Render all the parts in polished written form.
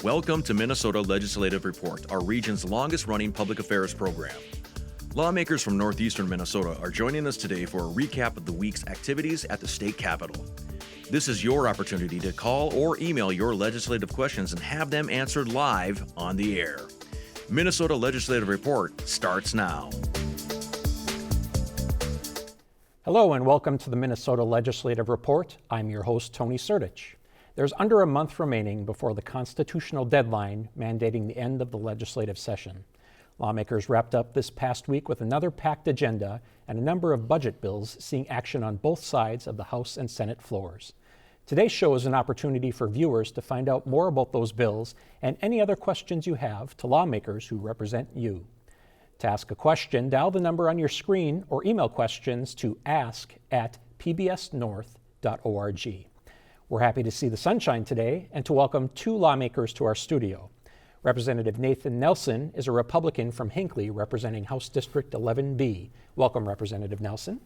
Welcome to Minnesota Legislative Report, our region's longest-running public affairs program. Lawmakers from northeastern Minnesota are joining us today for a recap of the week's activities at the state capitol. This is your opportunity to call or email your legislative questions and have them answered live on the air. Minnesota Legislative Report starts now. Hello and welcome to the Minnesota Legislative Report. I'm your host, Tony Sertich. There's under a month remaining before the constitutional deadline mandating the end of the legislative session. Lawmakers wrapped up this past week with another packed agenda and a number of budget bills seeing action on both sides of the House and Senate floors. Today's show is an opportunity for viewers to find out more about those bills and any other questions you have to lawmakers who represent you. To ask a question, dial the number on your screen or email questions to ask@pbsnorth.org. We're happy to see the sunshine today and to welcome two lawmakers to our studio. Representative Nathan Nelson is a Republican from Hinckley representing House District 11B. Welcome, Representative Nelson.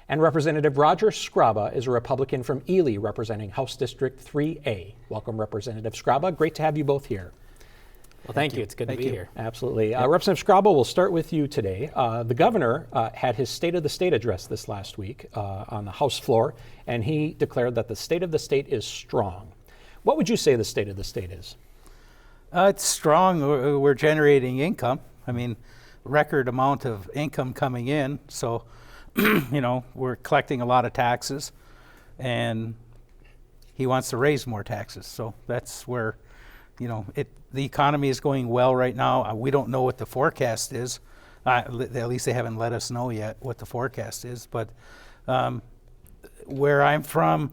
And Representative Roger Skraba is a Republican from R-Ely representing House District 3A. Welcome, Representative Skraba. Great to have you both here. Well, thank you. It's good to be here. Absolutely. Representative Skraba, we'll start with you today. The governor had his State of the State address this last week on the House floor, and he declared that the state of the state is strong. What would you say the state of the state is? It's strong. We're generating income. I mean, record amount of income coming in. So, we're collecting a lot of taxes, and he wants to raise more taxes. So that's where, the economy is going well right now. We don't know what the forecast is. At least they haven't let us know yet what the forecast is. But where I'm from,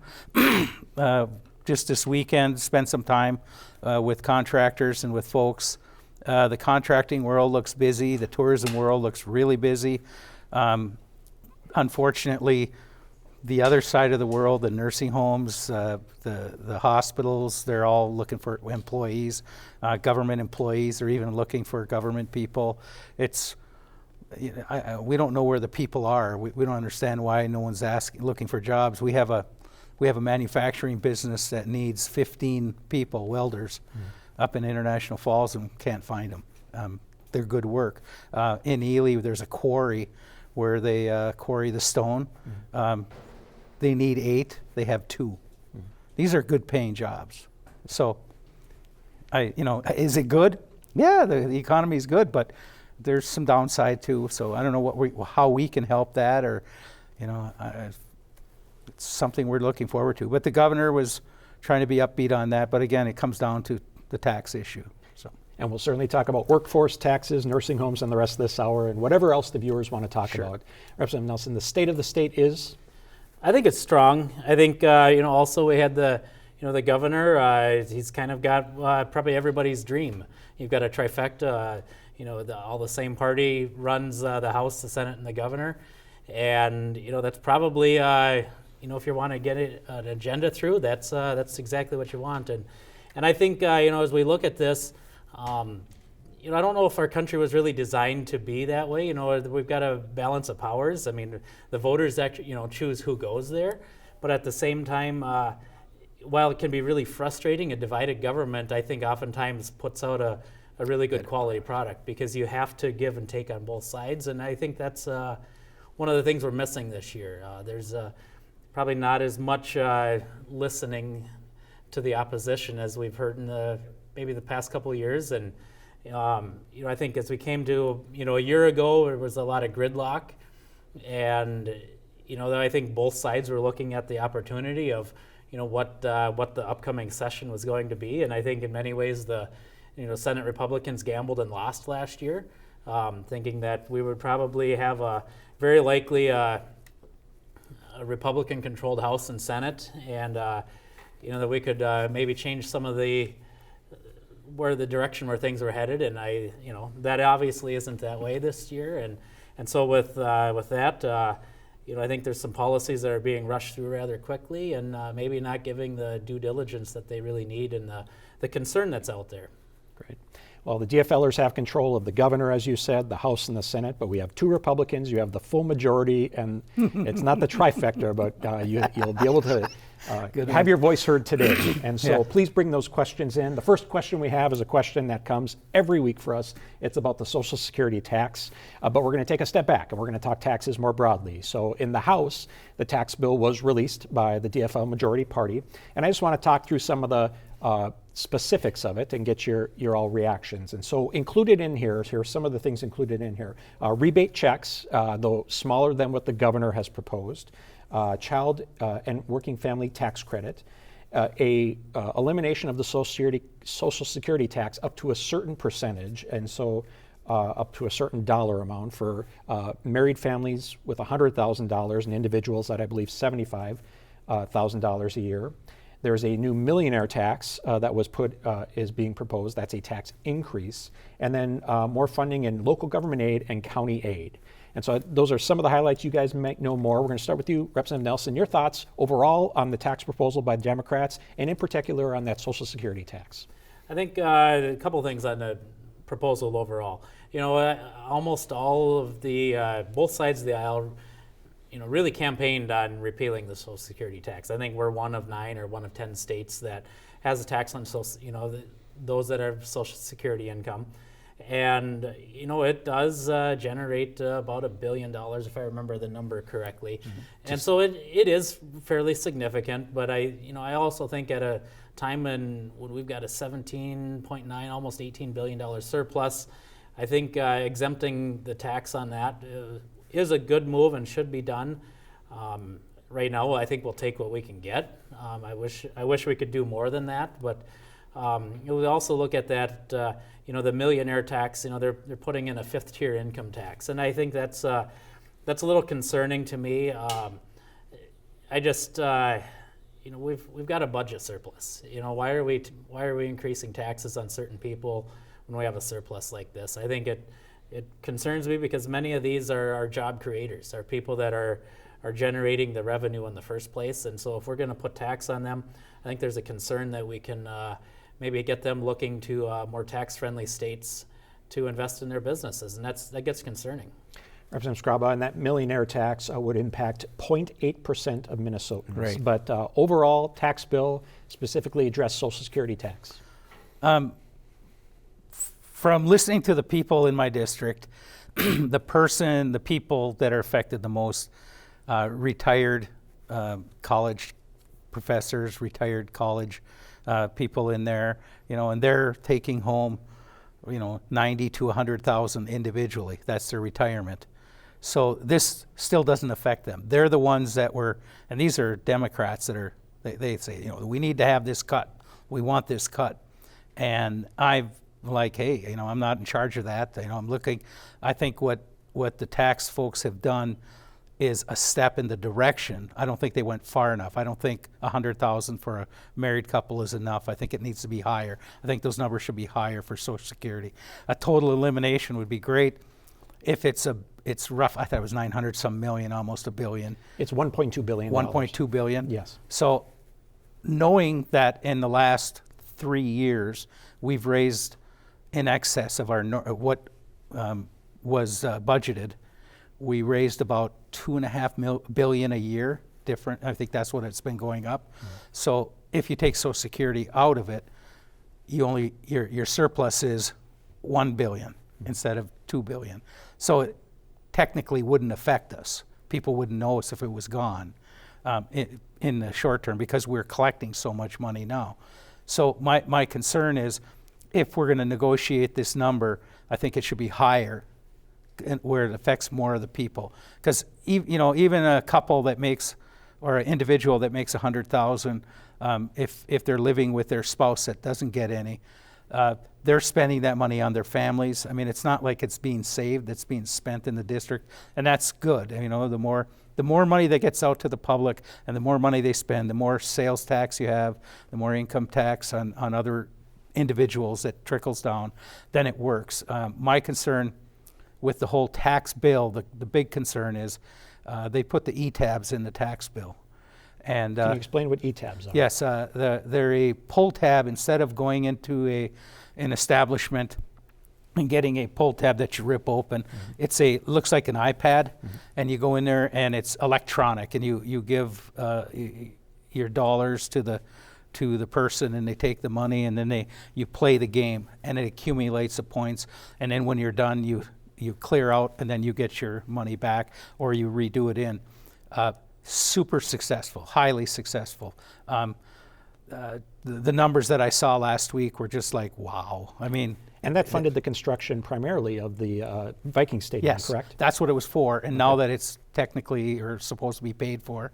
just this weekend, spent some time with contractors and with folks. The contracting world looks busy. The tourism world looks really busy. Unfortunately, the other side of the world, the nursing homes, the hospitals, they're all looking for employees, government employees, or even looking for government people. It's we don't know where the people are. We don't understand why no one's looking for jobs. We have a manufacturing business that needs 15 people, welders, up in International Falls, and can't find them. They're good work. In R-Ely, there's a quarry where they quarry the stone. They need 8. They have 2. These are good paying jobs. So, is it good? Yeah, the economy is good, but there's some downside too. So I don't know how we can help that, or, it's something we're looking forward to. But the governor was trying to be upbeat on that. But again, it comes down to the tax issue. And we'll certainly talk about workforce, taxes, nursing homes, and the rest of this hour, and whatever else the viewers want to talk about. Representative Nelson, the state of the state is? I think it's strong. I think, also we had the governor, he's kind of got probably everybody's dream. You've got a trifecta, all the same party runs the House, the Senate, and the governor. And, that's probably, if you want to get an agenda through, that's exactly what you want. And I think, as we look at this, I don't know if our country was really designed to be that way. We've got a balance of powers. I mean, the voters actually, choose who goes there. But at the same time, while it can be really frustrating, a divided government, I think oftentimes puts out a really good quality product, because you have to give and take on both sides. And I think that's one of the things we're missing this year. There's probably not as much listening to the opposition as we've heard in maybe the past couple of years. And I think as we came to a year ago, there was a lot of gridlock, and I think both sides were looking at the opportunity of what the upcoming session was going to be. And I think in many ways the Senate Republicans gambled and lost last year, thinking that we would probably have a very likely a Republican-controlled House and Senate, and that we could maybe change some of the direction where things were headed. And that obviously isn't that way this year. And so with that, I think there's some policies that are being rushed through rather quickly, and maybe not giving the due diligence that they really need, and the concern that's out there. Great. Well, the DFLers have control of the governor, as you said, the House and the Senate, but we have 2 Republicans. You have the full majority, and it's not the trifecta, but you'll be able to have your voice heard today. And so Yeah. please bring those questions in. The first question we have is a question that comes every week for us. It's about the Social Security tax, but we're going to take a step back and we're going to talk taxes more broadly. So in the House, the tax bill was released by the DFL majority party, and I just want to talk through some of the specifics of it and get your all reactions. And so included in here are some of the things included in here. Rebate checks, though smaller than what the governor has proposed, child and working family tax credit, elimination of the Social Security tax up to a certain percentage, and so up to a certain dollar amount for married families with $100,000 and individuals at, I believe, $75,000 a year. There's a new millionaire tax that was is being proposed. That's a tax increase. And then more funding in local government aid and county aid. And so those are some of the highlights. You guys might know more. We're going to start with you, Representative Nelson. Your thoughts overall on the tax proposal by Democrats, and in particular on that Social Security tax. I think a couple of things on the proposal overall. Almost all of the, both sides of the aisle, really campaigned on repealing the Social Security tax. I think we're one of 9 or one of 10 states that has a tax on those that have Social Security income. And, it does generate about $1 billion, if I remember the number correctly. Mm-hmm. And so it is fairly significant, but I also think at a time when we've got a 17.9, almost $18 billion surplus, I think exempting the tax on that is a good move and should be done. Right now, I think we'll take what we can get. I wish we could do more than that, but we also look at that. The millionaire tax. They're putting in a 5th tier income tax, and I think that's a little concerning to me. We've got a budget surplus. Why are we increasing taxes on certain people when we have a surplus like this? I think it concerns me because many of these are job creators, are people that are generating the revenue in the first place. And so if we're going to put tax on them, I think there's a concern that we can maybe get them looking to more tax-friendly states to invest in their businesses, and that gets concerning. Representative Skraba, and that millionaire tax would impact 0.8% of Minnesotans. Right. But overall, tax bill specifically addressed Social Security tax. From listening to the people in my district, the people that are affected the most, retired college professors, retired college people in there, and they're taking home, 90 to 100,000 individually. That's their retirement. So this still doesn't affect them. They're the ones that and these are Democrats that they say, we need to have this cut. We want this cut. And I'm like, hey, I'm not in charge of that. I'm looking. I think what the tax folks have done is a step in the direction. I don't think they went far enough. I don't think 100,000 for a married couple is enough. I think it needs to be higher. I think those numbers should be higher for Social Security. A total elimination would be great. If it's rough, I thought it was 900 some million, almost $1 billion. It's $1.2 billion. 1.2 billion? Yes. So knowing that in the last 3 years, we've raised in excess of what was budgeted, we raised about $2.5 billion a year different. I think that's what it's been going up. Mm-hmm. So if you take Social Security out of it, your surplus is $1 billion instead of $2 billion. So it technically wouldn't affect us. People wouldn't notice if it was gone in the short term because we're collecting so much money now. So my concern is if we're going to negotiate this number, I think it should be higher where it affects more of the people. Because even a couple that makes, or an individual that makes 100,000, if they're living with their spouse that doesn't get any, they're spending that money on their families. I mean, it's not like it's being saved; it's being spent in the district, and that's good. The more money that gets out to the public, and the more money they spend, the more sales tax you have, the more income tax on other individuals that trickles down, then it works. My concern with the whole tax bill, the big concern is they put the E-tabs in the tax bill. And can you explain what E-tabs are? Yes, they're a pull tab. Instead of going into an establishment and getting a pull tab that you rip open, mm-hmm. Looks like an iPad, mm-hmm. and you go in there and it's electronic, and you give your dollars to the person, and they take the money, and then you play the game, and it accumulates the points, and then when you're done, you clear out, and then you get your money back, or you redo it in. Super successful, highly successful. The numbers that I saw last week were just like, wow. I mean, And that funded the construction primarily of the Viking Stadium, yes, correct? that's what it was for. And now that it's technically or supposed to be paid for,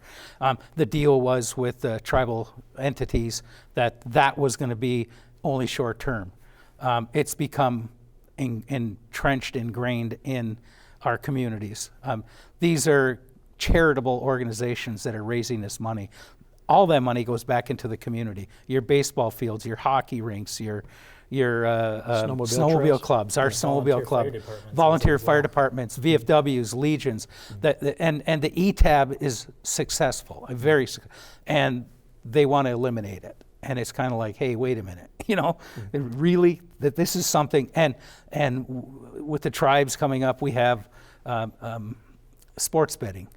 the deal was with the tribal entities that was going to be only short term. It's become entrenched, ingrained in our communities. These are charitable organizations that are raising this money. All that money goes back into the community. Your baseball fields, your hockey rinks, your snowmobile trails. clubs, our snowmobile club, volunteer fire departments, VFWs, legions, and the ETAB is successful, and they want to eliminate it. And it's kind of like, hey, wait a minute, really, that this is something. And with the tribes coming up, we have sports betting.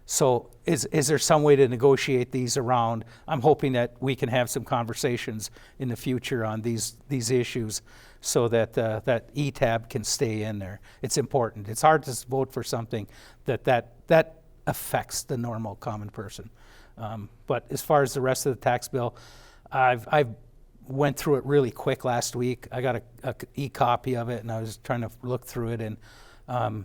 So is there some way to negotiate these around? I'm hoping that we can have some conversations in the future on these issues so that that ETAB can stay in there. It's important. It's hard to vote for something that affects the normal common person. But as far as the rest of the tax bill, I went through it really quick last week. I got a e-copy of it, and I was trying to look through it, and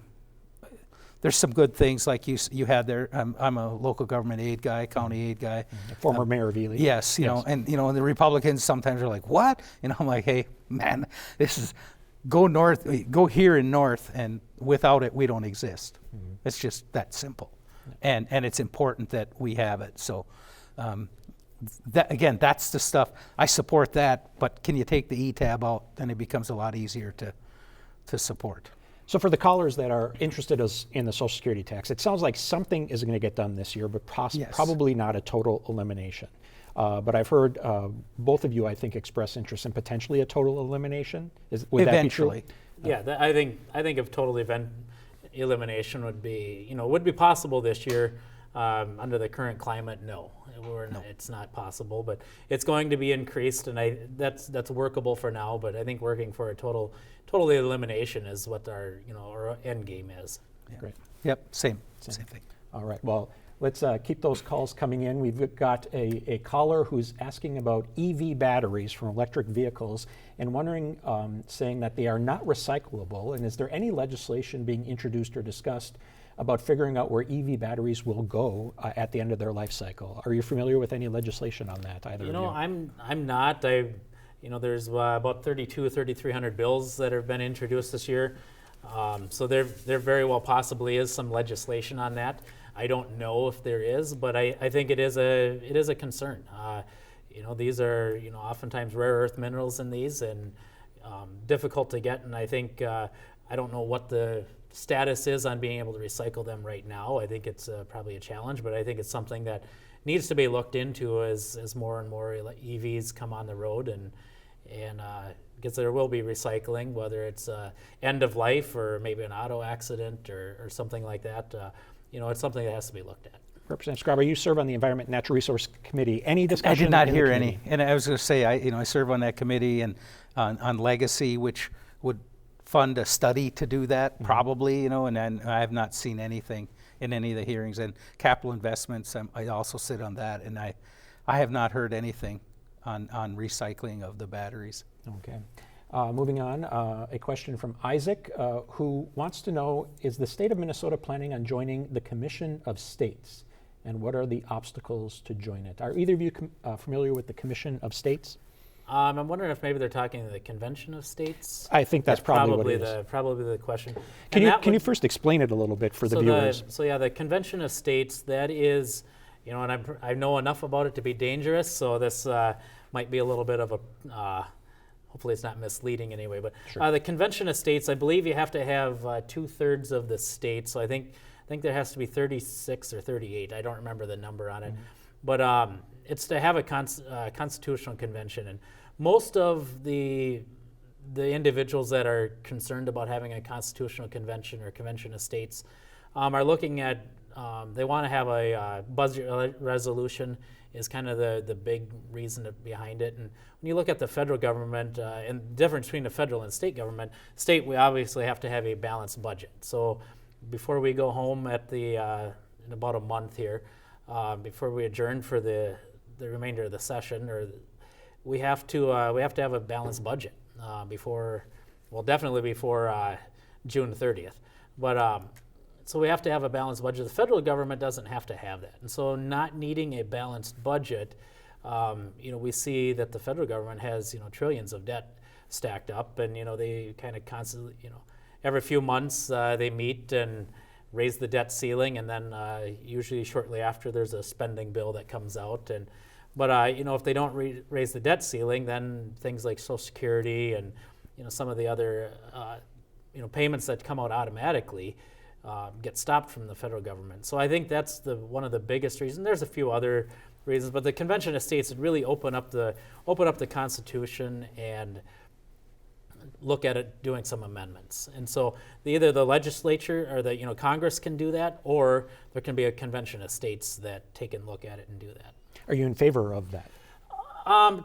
there's some good things like you had there. I'm a local government aid guy, county aid guy. Former Mayor of Ely. Yes, and the Republicans sometimes are like, what? I'm like, hey, man, this is, go north, go here in north, and without it, we don't exist. Mm-hmm. It's just that simple. Yeah. And it's important that we have it. So that's the stuff. I support that, but can you take the ETAB out? Then it becomes a lot easier to support. So for the callers that are interested in the Social Security tax, it sounds like something is going to get done this year, but probably not a total elimination. But I've heard both of you, I think, express interest in potentially a total elimination. Would eventually. That be true? Yeah, I think if total elimination would be possible this year. Under the current climate, no. It's not possible. But it's going to be increased, and that's workable for now. But I think working for a total elimination is what our end game is. Yeah. Great. Yep. Same thing. All right. Well, let's keep those calls coming in. We've got a caller who's asking about EV batteries from electric vehicles and wondering, saying that they are not recyclable. And is there any legislation being introduced or discussed about figuring out where EV batteries will go at the end of their life cycle? Are you familiar with any legislation on that, either of you? I'm not. There's about 3,300 bills that have been introduced this year. So there very well possibly is some legislation on that. I don't know if there is, but I think it is a concern. These are oftentimes rare earth minerals in these, and difficult to get. And I think I don't know what the status is on being able to recycle them right now. I think it's probably a challenge, but I think it's something that needs to be looked into as more and more EVs come on the road, and because there will be recycling, whether it's end of life or maybe an auto accident or something like that. It's something that has to be looked at. Representative Skraba, you serve on the Environment and Natural Resource Committee. Any discussion? I did not hear any, and I was going to say I serve on that committee and on legacy, which would fund a study to do that, probably, and then I have not seen anything in any of the hearings. And capital investments, I also sit on that, and I have not heard anything on recycling of the batteries. Okay. Moving on, a question from Isaac, who wants to know, is the state of Minnesota planning on joining the Commission of States? And what are the obstacles to join it? Are either of you familiar with the Commission of States? I'm wondering if maybe they're talking the Convention of States. I think that's probably what it is. Probably the question. Can you first explain it a little bit for the viewers? The Convention of States, that is, and I know enough about it to be dangerous, so this might be a little bit of a, hopefully it's not misleading anyway, but sure. The Convention of States, I believe you have to have 2/3 of the states, so I think there has to be 36 or 38, I don't remember the number on it, but it's to have a constitutional convention, and most of the individuals that are concerned about having a constitutional convention or convention of states are looking at they want to have a budget resolution is kind of the big reason behind it. And when you look at the federal government and the difference between the federal and state government, state, we obviously have to have a balanced budget. So before we go home at in about a month here, before we adjourn for the remainder of the session, we have to have a balanced budget definitely before June 30th. But so we have to have a balanced budget. The federal government doesn't have to have that, and so not needing a balanced budget, we see that the federal government has trillions of debt stacked up, and they kind of constantly, every few months they meet and raise the debt ceiling, and then usually shortly after there's a spending bill that comes out. But if they don't raise the debt ceiling, then things like Social Security and some of the other payments that come out automatically get stopped from the federal government. So I think that's one of the biggest reasons. There's a few other reasons, but the Convention of States would really open up the Constitution and look at it doing some amendments. And so either the legislature or the Congress can do that, or there can be a Convention of States that take a look at it and do that. Are you in favor of that?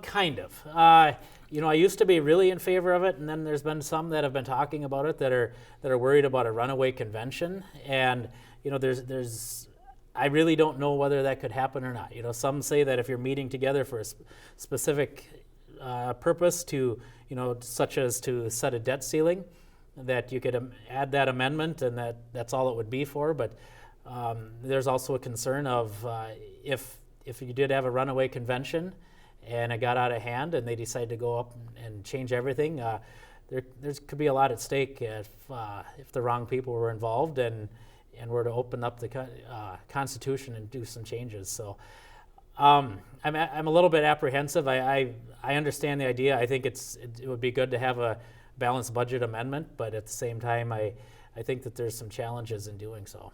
Kind of. I used to be really in favor of it, and then there's been some that have been talking about it that are worried about a runaway convention. And I really don't know whether that could happen or not. Some say that if you're meeting together for a specific purpose to, such as to set a debt ceiling, that you could add that amendment, and that's all it would be for. But there's also a concern of if you did have a runaway convention and it got out of hand and they decided to go up and change everything, there could be a lot at stake if the wrong people were involved and were to open up the Constitution and do some changes. So I'm a little bit apprehensive. I understand the idea. I think it would be good to have a balanced budget amendment, but at the same time, I think that there's some challenges in doing so.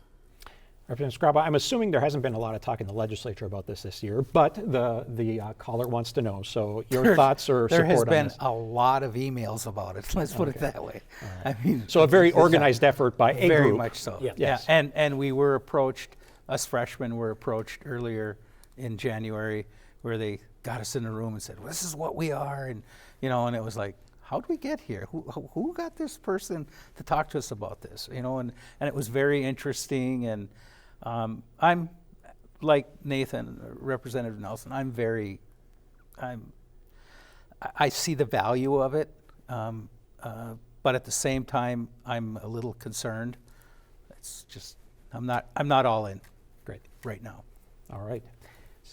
Representative Skraba, I'm assuming there hasn't been a lot of talk in the legislature about this year, but the caller wants to know. So your thoughts or support on this? There has been a lot of emails about it. Let's put it that way. Right. I mean, so a very organized effort by a group. Very much so. Yeah. Yes. Yeah. And we were approached. Us freshmen were approached earlier in January, where they got us in a room and said, well, "This is what we are," and and it was like, how did we get here? Who got this person to talk to us about this? And it was very interesting. And I'm like Nathan, Representative Nelson. I see the value of it, but at the same time, I'm a little concerned. It's just I'm not all in. Great. Right now. All right.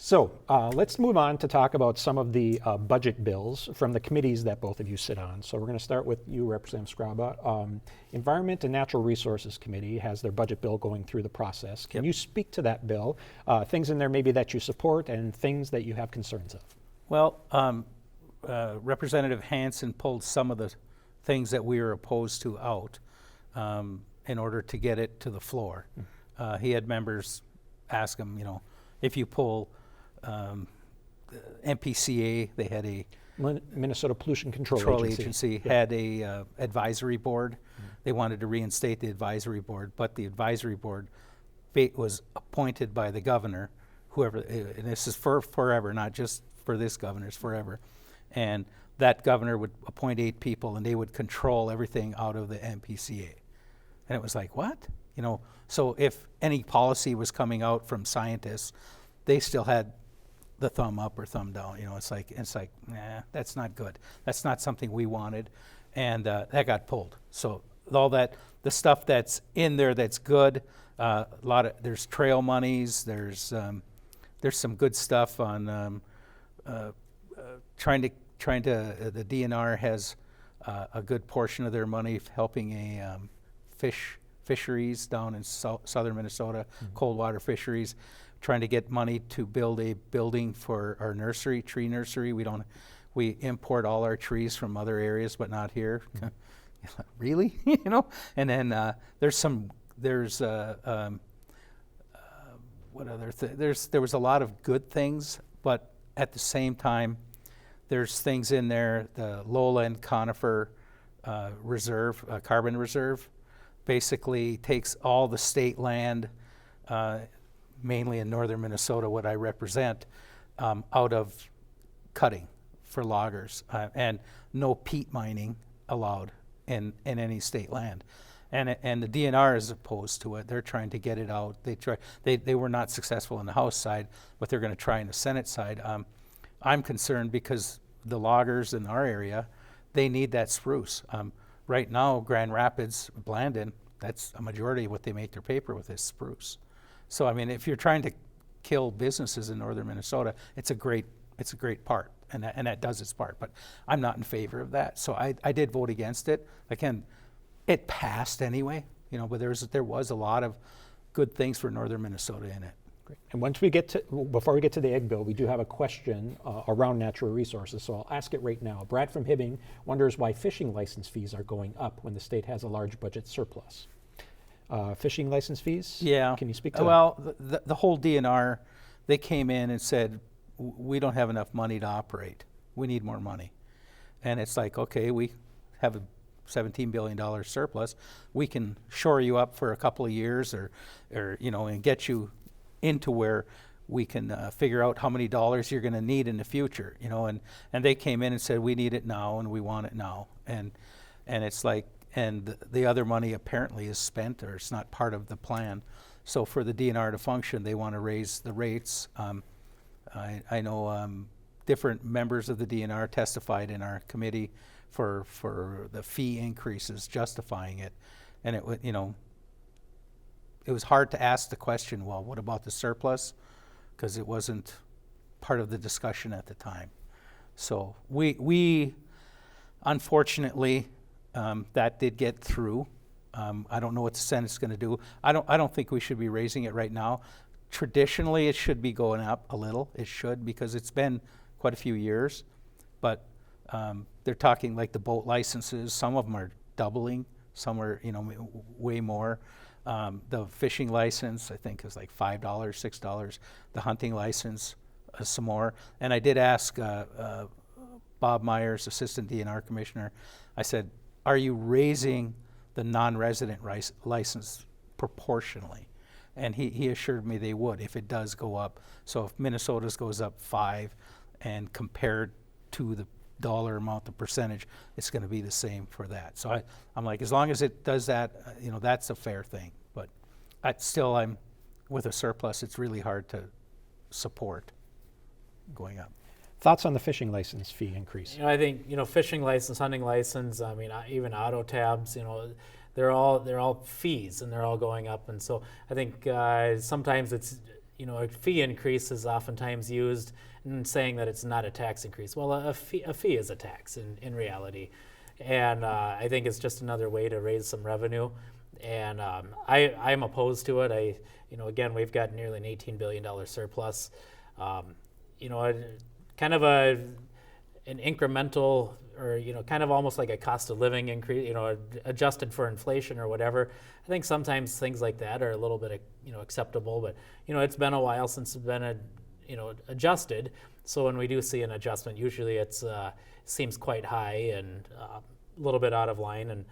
So let's move on to talk about some of the budget bills from the committees that both of you sit on. So we're going to start with you, Representative Skraba. Environment and Natural Resources Committee has their budget bill going through the process. Can you speak to that bill? Things in there maybe that you support and things that you have concerns of? Well, Representative Hansen pulled some of the things that we were opposed to out in order to get it to the floor. He had members ask him, if you pull MPCA, they had a Minnesota Pollution Control Agency had a advisory board. They wanted to reinstate the advisory board, but the advisory board was appointed by the governor, whoever, and this is for forever, not just for this governor, it's forever. And that governor would appoint 8 people, and they would control everything out of the MPCA. And it was like, what? So if any policy was coming out from scientists, they still had the thumb up or thumb down. It's like, nah, that's not good. That's not something we wanted, and that got pulled. So all that, the stuff that's in there that's good, there's trail monies. There's some good stuff on trying to. The DNR has a good portion of their money helping a fisheries down in southern Minnesota, cold water fisheries, trying to get money to build a building for our nursery, tree nursery. We import all our trees from other areas, but not here. Really? And then there was a lot of good things, but at the same time, there's things in there, the lowland conifer reserve, carbon reserve, basically takes all the state land mainly in northern Minnesota, what I represent, out of cutting for loggers, and no peat mining allowed in any state land. And the DNR is opposed to it. They're trying to get it out. They were not successful in the House side, but they're going to try in the Senate side. I'm concerned because the loggers in our area, they need that spruce. Right now, Grand Rapids, Blandon, that's a majority of what they make their paper with is spruce. So I mean, if you're trying to kill businesses in northern Minnesota, it's a great part, and that does its part. But I'm not in favor of that, so I did vote against it. Again, it passed anyway, but there was a lot of good things for northern Minnesota in it. Great. And before we get to the egg bill, we do have a question around natural resources, so I'll ask it right now. Brad from Hibbing wonders why fishing license fees are going up when the state has a large budget surplus. Fishing license fees? Yeah. Can you speak to that? Well, the whole DNR, they came in and said, we don't have enough money to operate. We need more money. And it's like, okay, we have a $17 billion surplus. We can shore you up for a couple of years or and get you into where we can figure out how many dollars you're going to need in the future, and they came in and said, we need it now and we want it now. And it's like, and the other money apparently is spent or it's not part of the plan. So for the DNR to function, they want to raise the rates. I know different members of the DNR testified in our committee for the fee increases, justifying it. And it was hard to ask the question, well, what about the surplus? Because it wasn't part of the discussion at the time. So we unfortunately, that did get through. I don't know what the Senate's going to do. I don't think we should be raising it right now. Traditionally, it should be going up a little. It should, because it's been quite a few years. But they're talking like the boat licenses. Some of them are doubling. Some are, way more. The fishing license, I think, is like $5, $6. The hunting license, some more. And I did ask Bob Myers, Assistant DNR Commissioner, I said, are you raising the non-resident license proportionally? And he assured me they would if it does go up. So if Minnesota's goes up 5 and compared to the dollar amount, the percentage, it's going to be the same for that. So I'm like, as long as it does that, that's a fair thing. But I'm with a surplus, it's really hard to support going up. Thoughts on the fishing license fee increase? I think fishing license, hunting license. I mean, even auto tabs. They're all fees, and they're all going up. And so I think sometimes it's a fee increase is oftentimes used in saying that it's not a tax increase. Well, a fee is a tax in reality, and I think it's just another way to raise some revenue. And I'm opposed to it. Again, we've got nearly an $18 billion surplus. Kind of an incremental, or kind of almost like a cost of living increase, adjusted for inflation or whatever. I think sometimes things like that are a little bit, acceptable. But it's been a while since it's been adjusted. So when we do see an adjustment, usually it's seems quite high and a little bit out of line.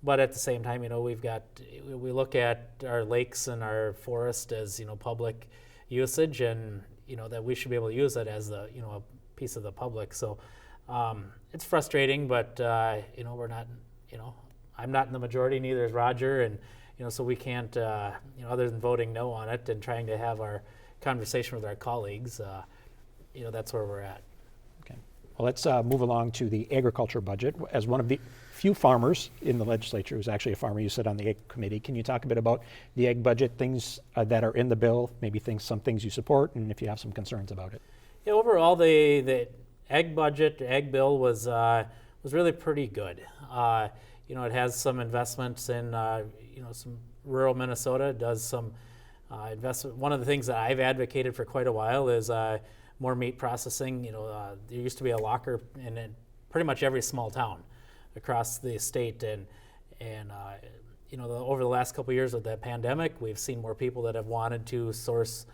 But at the same time, we look at our lakes and our forest as public usage, and that we should be able to use it as a piece of the public. So it's frustrating, but we're not, I'm not in the majority, neither is Roger, and so we can't, other than voting no on it and trying to have our conversation with our colleagues, that's where we're at. Okay. Well, let's move along to the agriculture budget. As one of the few farmers in the legislature who's actually a farmer, you sit on the Ag Committee. Can you talk a bit about the ag budget, things that are in the bill, maybe some things you support, and if you have some concerns about it? Yeah, overall, the ag budget, ag bill was really pretty good. It has some investments in some rural Minnesota. It does some investment. One of the things that I've advocated for quite a while is more meat processing. There used to be a locker in pretty much every small town across the state, and over the last couple of years of that pandemic, we've seen more people that have wanted to source,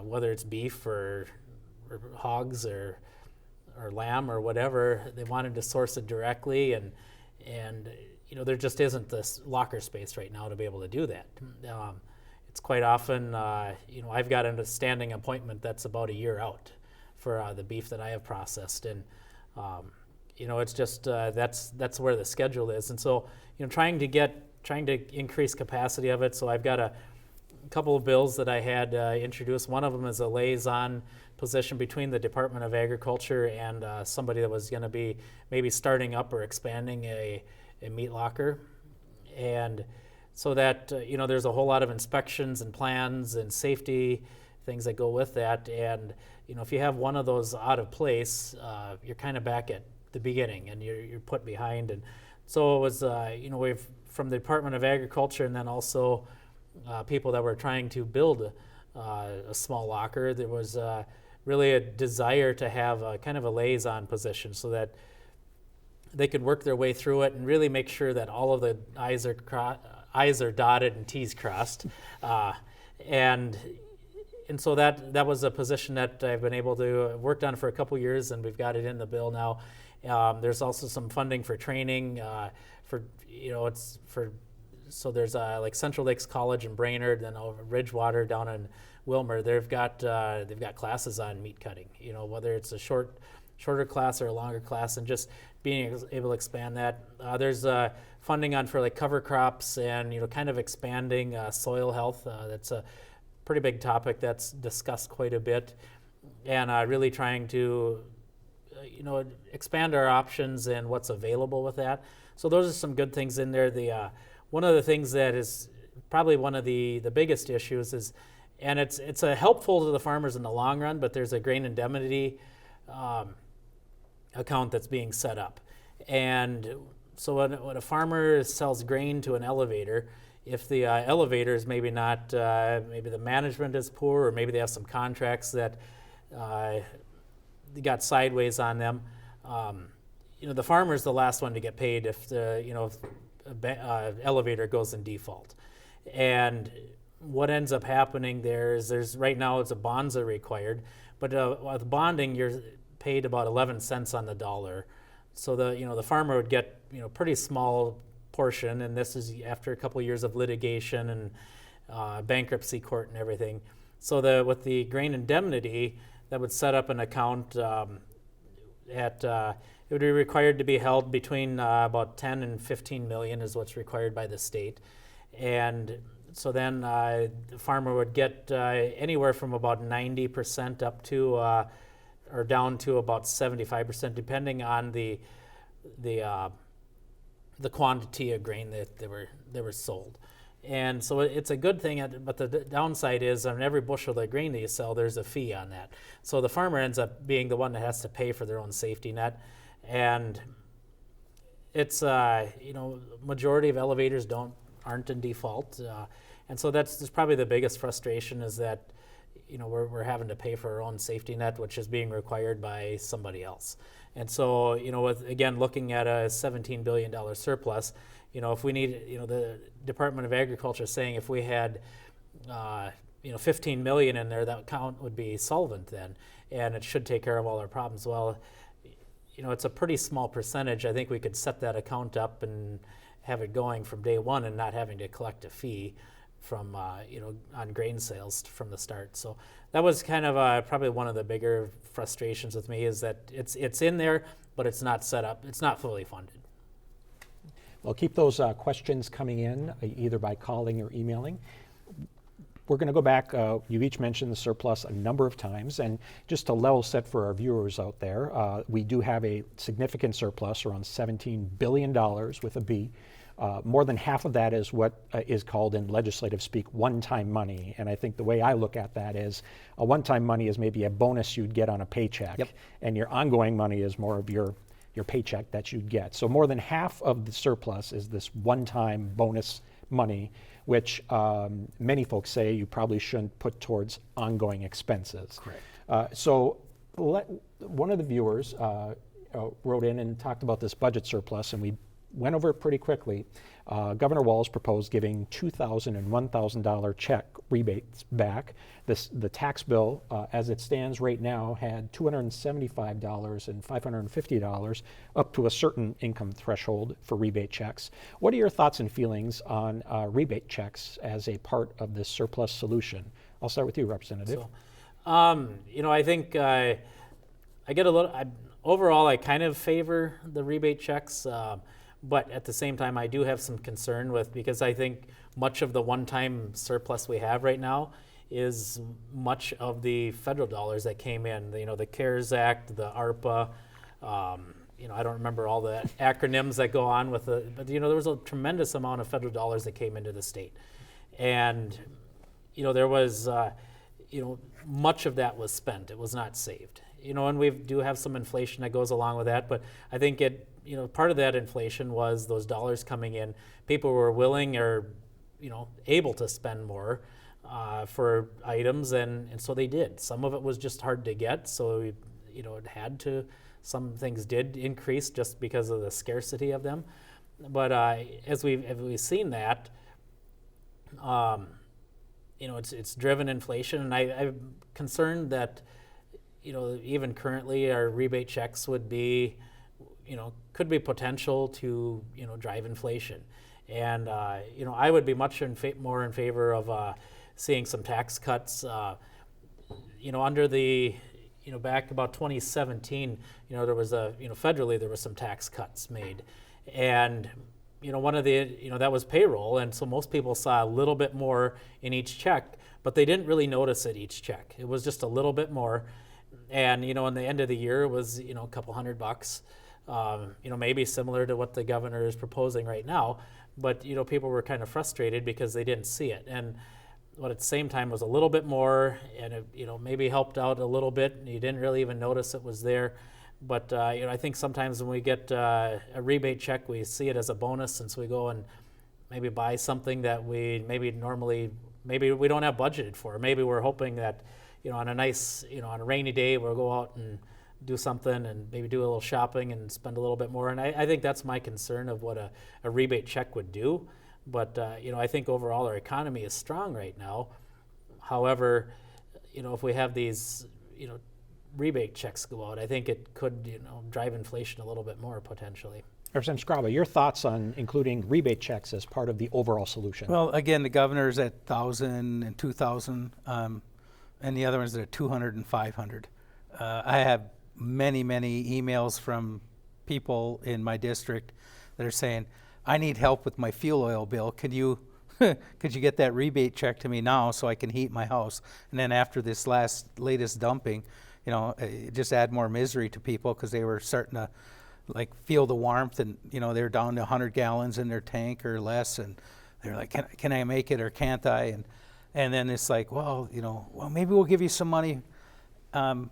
whether it's beef or hogs or lamb or whatever. They wanted to source it directly, and there just isn't this locker space right now to be able to do that. it's quite often, I've got a standing appointment that's about a year out for the beef that I have processed, and it's just that's where the schedule is, and so trying to increase capacity of it. So I've got a couple of bills that I had introduced. One of them is a liaison position between the Department of Agriculture and somebody that was going to be maybe starting up or expanding a meat locker, and so that there's a whole lot of inspections and plans and safety things that go with that, and if you have one of those out of place, you're kind of back at the beginning and you're put behind. And so it was we've from the Department of Agriculture, and then also people that were trying to build a small locker. There was really a desire to have a kind of a liaison position so that they could work their way through it and really make sure that all of the I's are dotted and T's crossed. And so that was a position that I've been able to work on for a couple years, and we've got it in the bill now. There's also some funding for training so there's like Central Lakes College in Brainerd, then over Ridgewater down in Wilmer. They've got classes on meat cutting. Whether it's a shorter class or a longer class, and just being able to expand that. There's funding on for like cover crops and kind of expanding soil health. That's a pretty big topic that's discussed quite a bit, and really trying to expand our options and what's available with that. So those are some good things in there. The one of the things that is probably one of the biggest issues is, and it's helpful to the farmers in the long run, but there's a grain indemnity account that's being set up. And so when a farmer sells grain to an elevator, if the elevator is maybe not, maybe the management is poor, or maybe they have some contracts that they got sideways on them, the farmer's the last one to get paid if the elevator goes in default. And what ends up happening there is there's right now it's a bonds are required, but with bonding you're paid about 11 cents on the dollar. So the farmer would get pretty small portion, and this is after a couple of years of litigation and bankruptcy court and everything. So with the grain indemnity, that would set up an account it would be required to be held between about 10 and 15 million is what's required by the state. And so then the farmer would get anywhere from about 90% up to or down to about 75%, depending on the quantity of grain that they were sold. And so it's a good thing, but the downside is on every bushel of grain that you sell, there's a fee on that. So the farmer ends up being the one that has to pay for their own safety net. And it's majority of elevators aren't in default, and so that's probably the biggest frustration is that we're having to pay for our own safety net, which is being required by somebody else. And so with again looking at a $17 billion surplus, if we need the Department of Agriculture saying if we had 15 million in there, that account would be solvent then, and it should take care of all our problems. Well, it's a pretty small percentage. I think we could set that account up and have it going from day one and not having to collect a fee from, on grain sales from the start. So that was kind of probably one of the bigger frustrations with me is that it's in there, but it's not set up. It's not fully funded. Well, keep those questions coming in either by calling or emailing. We're going to go back. You've each mentioned the surplus a number of times, and just to level set for our viewers out there, we do have a significant surplus, around $17 billion with a B. More than half of that is what is called in legislative speak one-time money, and I think the way I look at that is a one-time money is maybe a bonus you'd get on a paycheck, Yep. And your ongoing money is more of your paycheck that you'd get. So more than half of the surplus is this one-time bonus money, which many folks say you probably shouldn't put towards ongoing expenses. Correct. So one of the viewers wrote in and talked about this budget surplus, and went over it pretty quickly. Governor Walz proposed giving $2,000 and $1,000 check rebates back. The tax bill, as it stands right now, had $275 and $550 up to a certain income threshold for rebate checks. What are your thoughts and feelings on rebate checks as a part of this surplus solution? I'll start with you, Representative. I think I get a little. Overall, I kind of favor the rebate checks, but at the same time, I do have some concern because I think much of the one-time surplus we have right now is much of the federal dollars that came in. The CARES Act, the ARPA. I don't remember all the acronyms that go on with it, but there was a tremendous amount of federal dollars that came into the state, and there was. Much of that was spent. It was not saved. And we do have some inflation that goes along with that, but I think part of that inflation was those dollars coming in. People were willing or, able to spend more for items, and so they did. Some of it was just hard to get, so, it had to. Some things did increase just because of the scarcity of them. But as we've seen that, it's driven inflation, and I'm concerned that, even currently our rebate checks would be, could be potential to, drive inflation. And, I would be much more in favor of seeing some tax cuts, under the, back about 2017, there was federally there was some tax cuts made. And one of the, that was payroll, and so most people saw a little bit more in each check, but they didn't really notice it each check. It was just a little bit more, and in the end of the year it was a couple $100, maybe similar to what the governor is proposing right now, but people were kind of frustrated because they didn't see it, and but at the same time it was a little bit more, and it maybe helped out a little bit, and you didn't really even notice it was there. But I think sometimes when we get a rebate check, we see it as a bonus, since we go and maybe buy something that we maybe we don't have budgeted for. Maybe we're hoping that on a nice on a rainy day we'll go out and do something and maybe do a little shopping and spend a little bit more. And I think that's my concern of what a rebate check would do. But I think overall our economy is strong right now. However, if we have these rebate checks go out, I think it could, drive inflation a little bit more potentially. Representative Skraba, your thoughts on including rebate checks as part of the overall solution? Well, again, the governor's at 1,000 and 2,000, and the other one's at 200 and 500. I have many emails from people in my district that are saying, I need help with my fuel oil bill. Could you get that rebate check to me now so I can heat my house? And then after this latest dumping, it just add more misery to people, because they were starting to feel the warmth, and they were down to 100 gallons in their tank or less, and they're like, can I make it or can't I? And then it's like, well, maybe we'll give you some money. I'm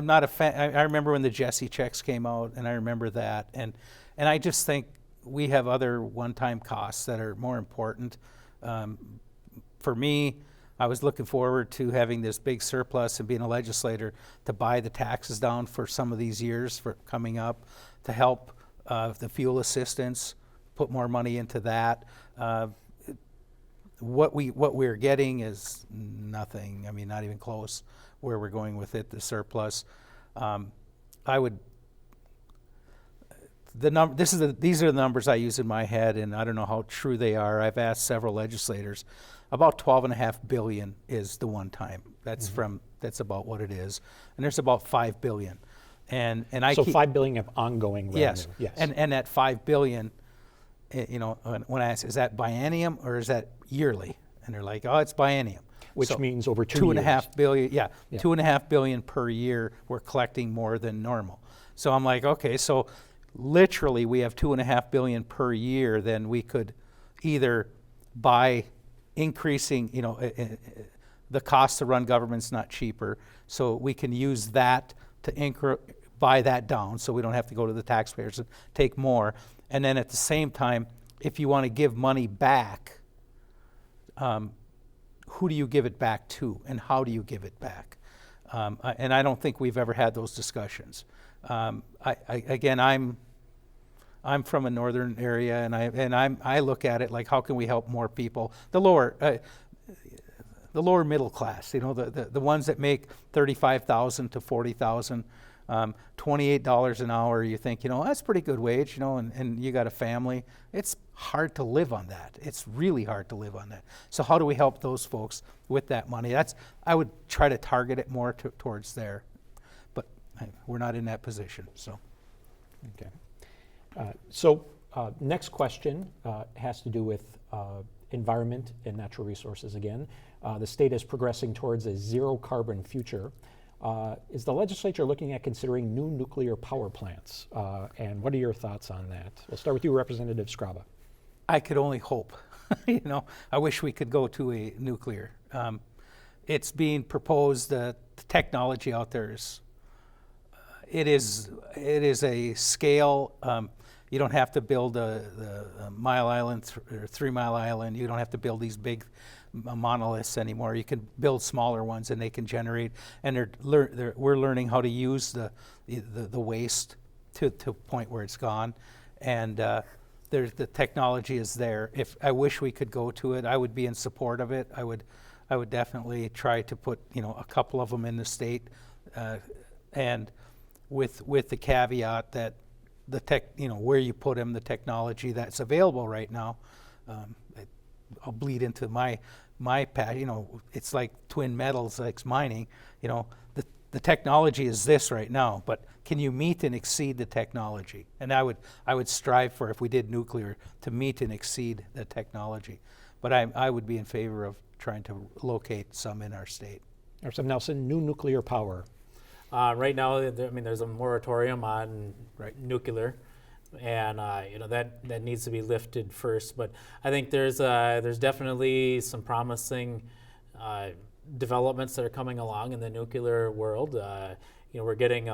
not a fan. I remember when the Jesse checks came out, and I remember that, and I just think we have other one-time costs that are more important. For me, I was looking forward to having this big surplus and being a legislator to buy the taxes down for some of these years for coming up, to help the fuel assistance, put more money into that. What we're getting is nothing. I mean, not even close where we're going with it, the surplus. These are the numbers I use in my head, and I don't know how true they are. I've asked several legislators. About $12.5 billion is the one time. That's that's about what it is, and there's about $5 billion, and so $5 billion of ongoing revenue. Yes. And that $5 billion, when I ask, is that biennium or is that yearly? And they're like, oh, it's biennium. Which means over 2 years. $2.5 billion. Yeah, $2.5 billion per year. We're collecting more than normal. So I'm like, okay, so literally we have $2.5 billion per year. Then we could either buy increasing, the cost to run government's not cheaper, so we can use that to buy that down, so we don't have to go to the taxpayers and take more. And then at the same time, if you want to give money back, who do you give it back to, and how do you give it back? And I don't think we've ever had those discussions. Again, I'm from a northern area, and I look at it like, how can we help more people? The lower middle class, the ones that make $35,000 to $40,000, $28 an hour. You think, that's a pretty good wage, and you got a family. It's hard to live on that. It's really hard to live on that. So how do we help those folks with that money? I would try to target it more towards there, but we're not in that position. So, okay. Next question has to do with environment and natural resources again. The state is progressing towards a zero carbon future. Is the legislature looking at considering new nuclear power plants? And what are your thoughts on that? We'll start with you, Representative Skraba. I could only hope. I wish we could go to a nuclear. It's being proposed that the technology out there is a scale. You don't have to build the Mile Island or 3 Mile Island. You don't have to build these big monoliths anymore. You can build smaller ones, and they can generate. And we're learning how to use the waste to a point where it's gone, and the technology is there. If I wish we could go to it, I would be in support of it. I would definitely try to put a couple of them in the state, and with the caveat that the where you put them, the technology that's available right now. I'll bleed into my path. It's like twin metals, like mining. The technology is this right now, but can you meet and exceed the technology? And I would strive for, if we did nuclear, to meet and exceed the technology. But I would be in favor of trying to locate some in our state. Representative Nelson, new nuclear power. Right now, there's a moratorium on nuclear, and that needs to be lifted first. But I think there's definitely some promising developments that are coming along in the nuclear world. We're getting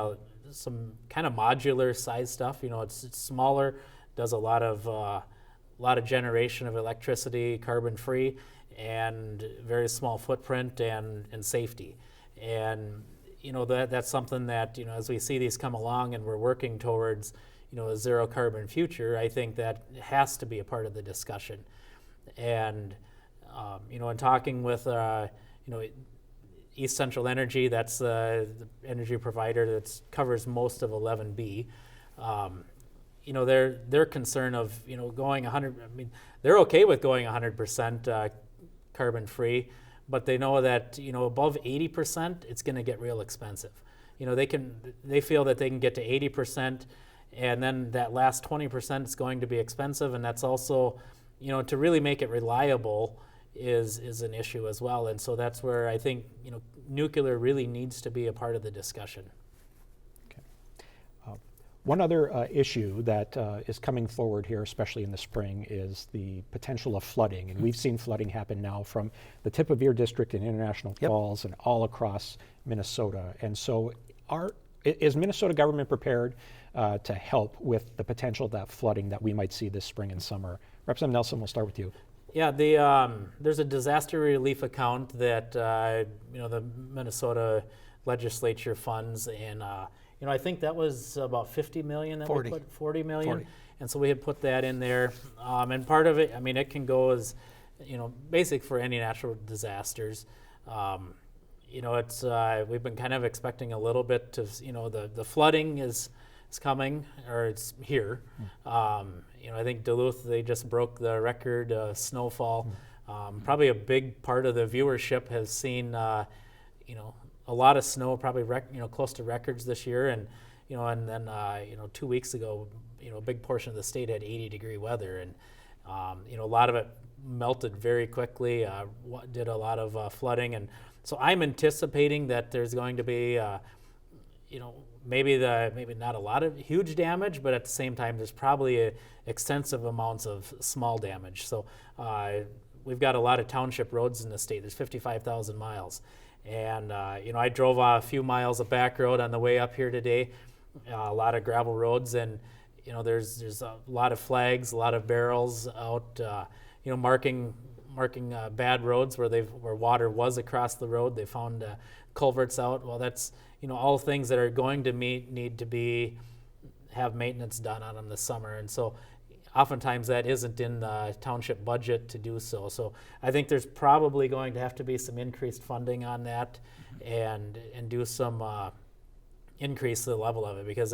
some kind of modular size stuff. It's smaller, does a lot of generation of electricity, carbon free, and very small footprint and safety. And that's something that, as we see these come along and we're working towards, a zero carbon future, I think that has to be a part of the discussion. And, in talking with, East Central Energy, that's the energy provider that covers most of 11B, their concern of, going 100, they're okay with going 100% carbon free, but they know that above 80%, it's going to get real expensive. They feel that they can get to 80%, and then that last 20% is going to be expensive, and that's also, to really make it reliable is an issue as well. And so that's where I think nuclear really needs to be a part of the discussion. One other issue that is coming forward here, especially in the spring, is the potential of flooding. And we've seen flooding happen now from the tip of your district in International Falls and all across Minnesota. And so is Minnesota government prepared to help with the potential of that flooding that we might see this spring and summer? Representative Nelson, we'll start with you. Yeah, there's a disaster relief account that the Minnesota legislature funds, and I think that was about $50 million that 40. we put, $40 million. 40. And so we had put that in there. And part of it, it can go as, basic for any natural disasters. It's we've been kind of expecting a little bit to, the flooding is coming, or it's here. I think Duluth, they just broke the record snowfall. Probably a big part of the viewership has seen, a lot of snow, probably close to records this year, and and then 2 weeks ago, a big portion of the state had 80-degree weather, and a lot of it melted very quickly, did a lot of flooding, and so I'm anticipating that there's going to be, maybe not a lot of huge damage, but at the same time, there's probably extensive amounts of small damage. So we've got a lot of township roads in the state. There's 55,000 miles. And, I drove a few miles of back road on the way up here today, a lot of gravel roads, and, there's a lot of flags, a lot of barrels out, marking marking bad roads where water was across the road. They found culverts out. Well, that's all things that are going to need to have maintenance done on them this summer, and so oftentimes that isn't in the township budget to do so. So I think there's probably going to have to be some increased funding on that, and do some increase the level of it, because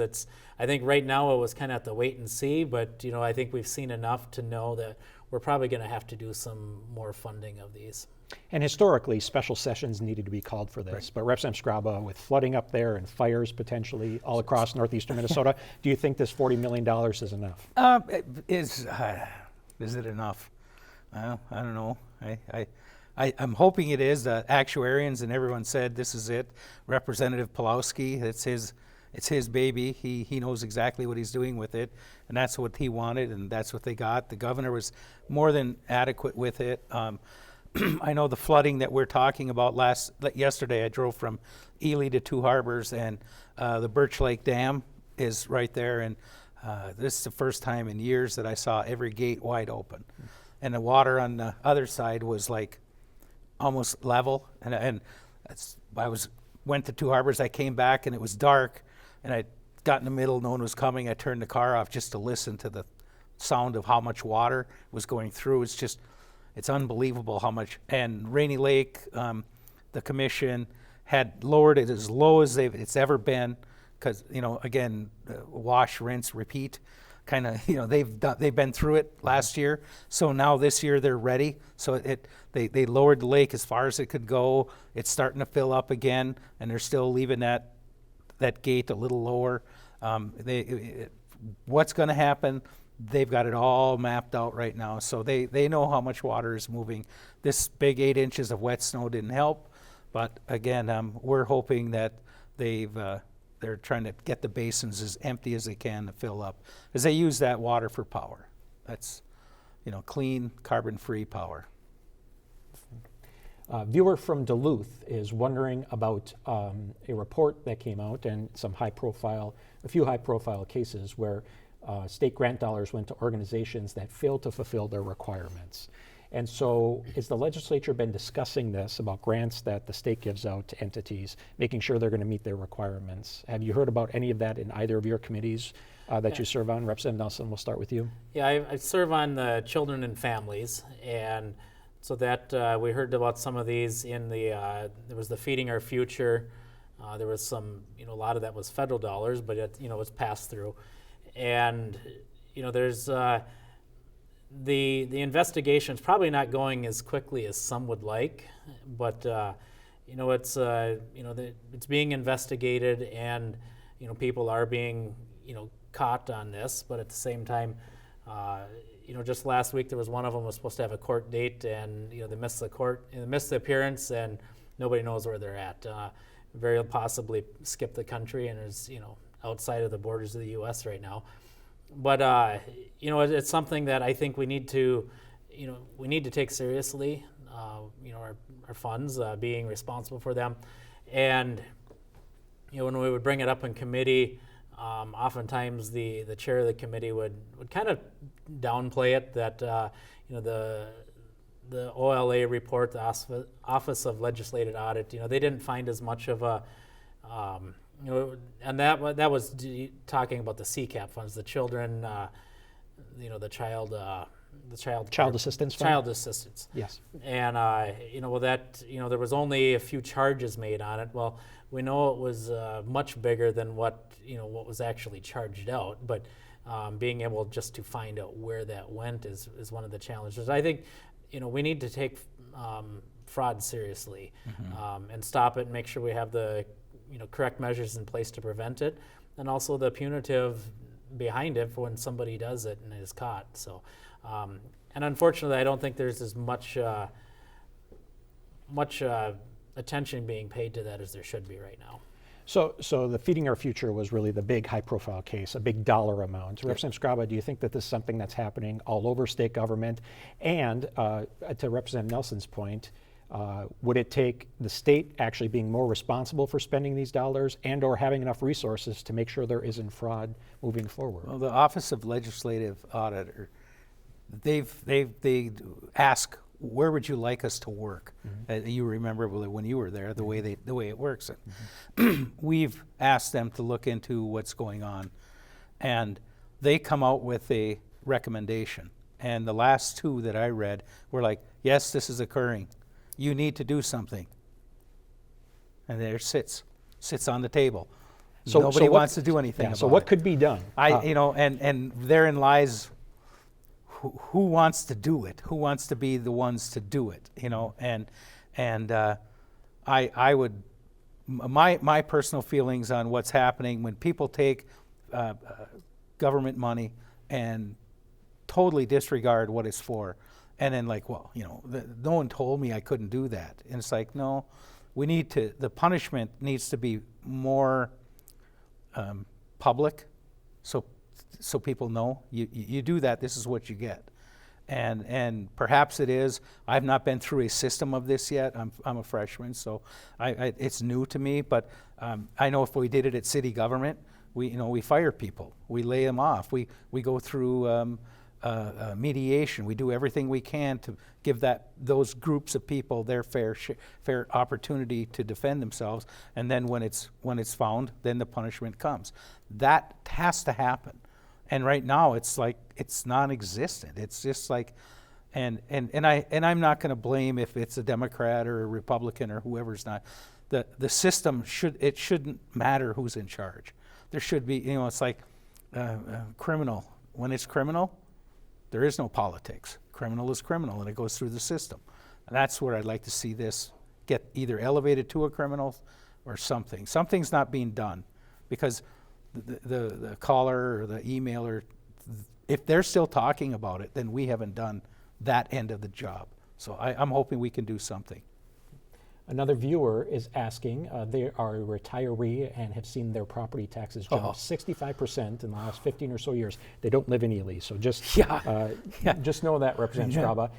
I think right now it was kind of at the wait and see, but I think we've seen enough to know that we're probably going to have to do some more funding of these. And historically, special sessions needed to be called for this. Right. But Representative Skraba, with flooding up there and fires potentially all across northeastern Minnesota, do you think this $40 million is enough? Is it enough? I don't know. I'm hoping it is. The actuarians and everyone said this is it. Representative Pulowski, it's his baby. He knows exactly what he's doing with it, and that's what he wanted, and that's what they got. The governor was more than adequate with it. I know the flooding that we're talking about yesterday. I drove from Ely to Two Harbors, and the Birch Lake Dam is right there, and this is the first time in years that I saw every gate wide open, and the water on the other side was like almost level. And went to Two Harbors. I came back and it was dark, and I got in the middle. No one was coming. I turned the car off just to listen to the sound of how much water was going through. It's unbelievable how much. And Rainy Lake, the commission had lowered it as low as it's ever been, because again, wash, rinse, repeat, kind of. They've been through it last year, so now this year they're ready. So they lowered the lake as far as it could go. It's starting to fill up again, and they're still leaving that gate a little lower. What's going to happen? They've got it all mapped out right now, so they know how much water is moving. This big 8 inches of wet snow didn't help, but again, we're hoping that they're trying to get the basins as empty as they can to fill up, because they use that water for power. That's clean, carbon-free power. A viewer from Duluth is wondering about a report that came out and a few high-profile cases where state grant dollars went to organizations that failed to fulfill their requirements. And so has the legislature been discussing this about grants that the state gives out to entities, making sure they're going to meet their requirements? Have you heard about any of that in either of your committees that you serve on? Representative Nelson, we'll start with you. Yeah, I serve on the Children and Families, and so that we heard about some of these in there was the Feeding Our Future. There was some, a lot of that was federal dollars, but it was passed through. And there's the investigation's probably not going as quickly as some would like, but it's being investigated, and people are being caught on this. But at the same time, just last week there was one of them was supposed to have a court date, and they missed the appearance, and nobody knows where they're at. Very possibly skipped the country and is outside of the borders of the U.S. right now. But it's something that I think we need to take seriously. Our funds, being responsible for them, and when we would bring it up in committee, oftentimes the chair of the committee would kind of downplay it, that the OLA report, the Office of Legislative Audit, they didn't find as much of a and that was talking about the CCAP funds, the children, the child assistance fund? Child assistance. Yes. And there was only a few charges made on it. Well, we know it was much bigger than what was actually charged out, but being able just to find out where that went is one of the challenges. I think we need to take fraud seriously, and stop it and make sure we have the correct measures in place to prevent it, and also the punitive behind it for when somebody does it and is caught. So, and unfortunately, I don't think there's as much attention being paid to that as there should be right now. So the Feeding Our Future was really the big high-profile case, a big dollar amount. Representative Skraba, do you think that this is something that's happening all over state government? And to Representative Nelson's point, would it take the state actually being more responsible for spending these dollars and or having enough resources to make sure there isn't fraud moving forward? Well, the Office of Legislative Auditor, they ask where would you like us to work? You remember when you were there, the way it works. We've asked them to look into what's going on, and they come out with a recommendation. And the last two that I read were like, yes, this is occurring. You need to do something. And there sits on the table. So Nobody what- wants to do anything about it. So what could be done? And therein lies who wants to do it, who wants to be the ones to do it, I would, my personal feelings on what's happening when people take government money and totally disregard what it's for, and then like, well, no one told me I couldn't do that, and it's like, no, the punishment needs to be more public, so people know you do that, this is what you get. And perhaps it is. I've not been through a system of this yet. I'm a freshman, so it's new to me. But I know if we did it at city government, we fire people, we lay them off, we go through mediation, we do everything we can to give those groups of people their fair opportunity to defend themselves. And then when it's found, then the punishment comes. That has to happen. And right now it's like it's non-existent. It's just like, and I'm not going to blame if it's a Democrat or a Republican or whoever's not. The system shouldn't matter who's in charge. There should be, it's like criminal. When it's criminal, there is no politics. Criminal is criminal, and it goes through the system. And that's where I'd like to see this get either elevated to a criminal or something. Something's not being done, because the caller or the emailer, if they're still talking about it, then we haven't done that end of the job. So I'm hoping we can do something. Another viewer is asking, they are a retiree and have seen their property taxes jump 65% in the last 15 or so years. They don't live in Ely, so just just know that, Representative Skraba.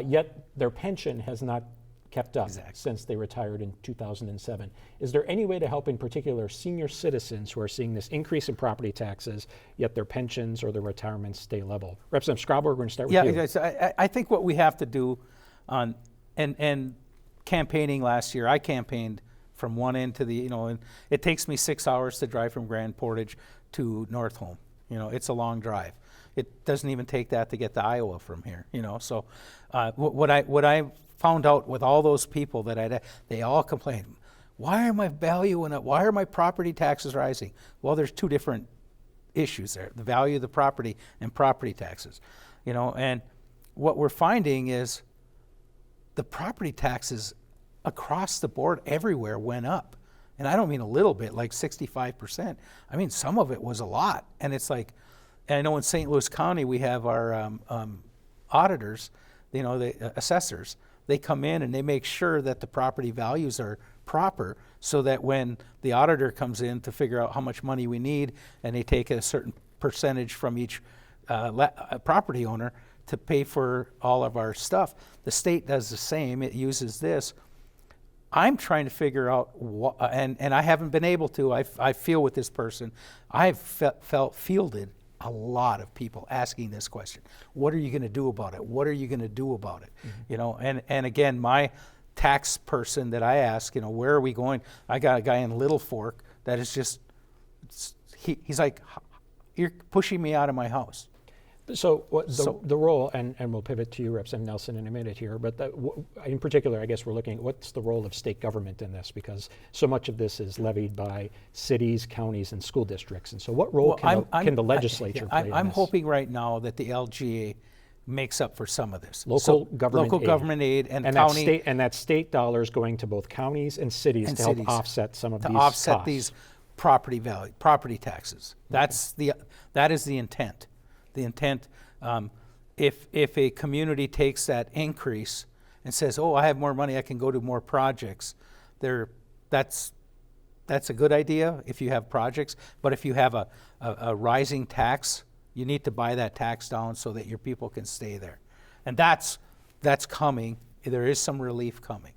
Yet their pension has not kept up since they retired in 2007. Is there any way to help, in particular, senior citizens who are seeing this increase in property taxes, yet their pensions or their retirements stay level? Representative Skraba, we're going to start with you. Yeah, I think what we have to do and campaigning last year, I campaigned from one end to the, and it takes me 6 hours to drive from Grand Portage to North Home. It's a long drive. It doesn't even take that to get to Iowa from here, So what I found out with all those people they all complained, why are my value and why are my property taxes rising? Well, there's two different issues there: the value of the property and property taxes, And what we're finding is the property taxes across the board everywhere went up, and I don't mean a little bit, like 65%. I mean some of it was a lot, and it's like, and I know in St. Louis County we have our auditors, the assessors. They come in and they make sure that the property values are proper, so that when the auditor comes in to figure out how much money we need, and they take a certain percentage from each property owner to pay for all of our stuff. The state does the same. It uses this. I'm trying to figure out and I haven't been able to. I feel with this person, I've fielded a lot of people asking this question. What are you going to do about it? What are you going to do about it? Mm-hmm. And again, my tax person that I ask, where are we going? I got a guy in Little Fork that is just, he's like, you're pushing me out of my house. So the role, and we'll pivot to you, Representative Nelson, in a minute here, but in particular, I guess we're looking at what's the role of state government in this, because so much of this is levied by cities, counties, and school districts. And so what role can the legislature play in this? I'm hoping right now that the LGA makes up for some of this. Local government aid and county. That state dollars going to both counties and cities to help offset some of these costs. To offset these property taxes. Okay. That is the intent. The intent, if a community takes that increase and says, "Oh, I have more money, I can go to more projects," that's a good idea if you have projects. But if you have a rising tax, you need to buy that tax down so that your people can stay there, and that's coming. There is some relief coming.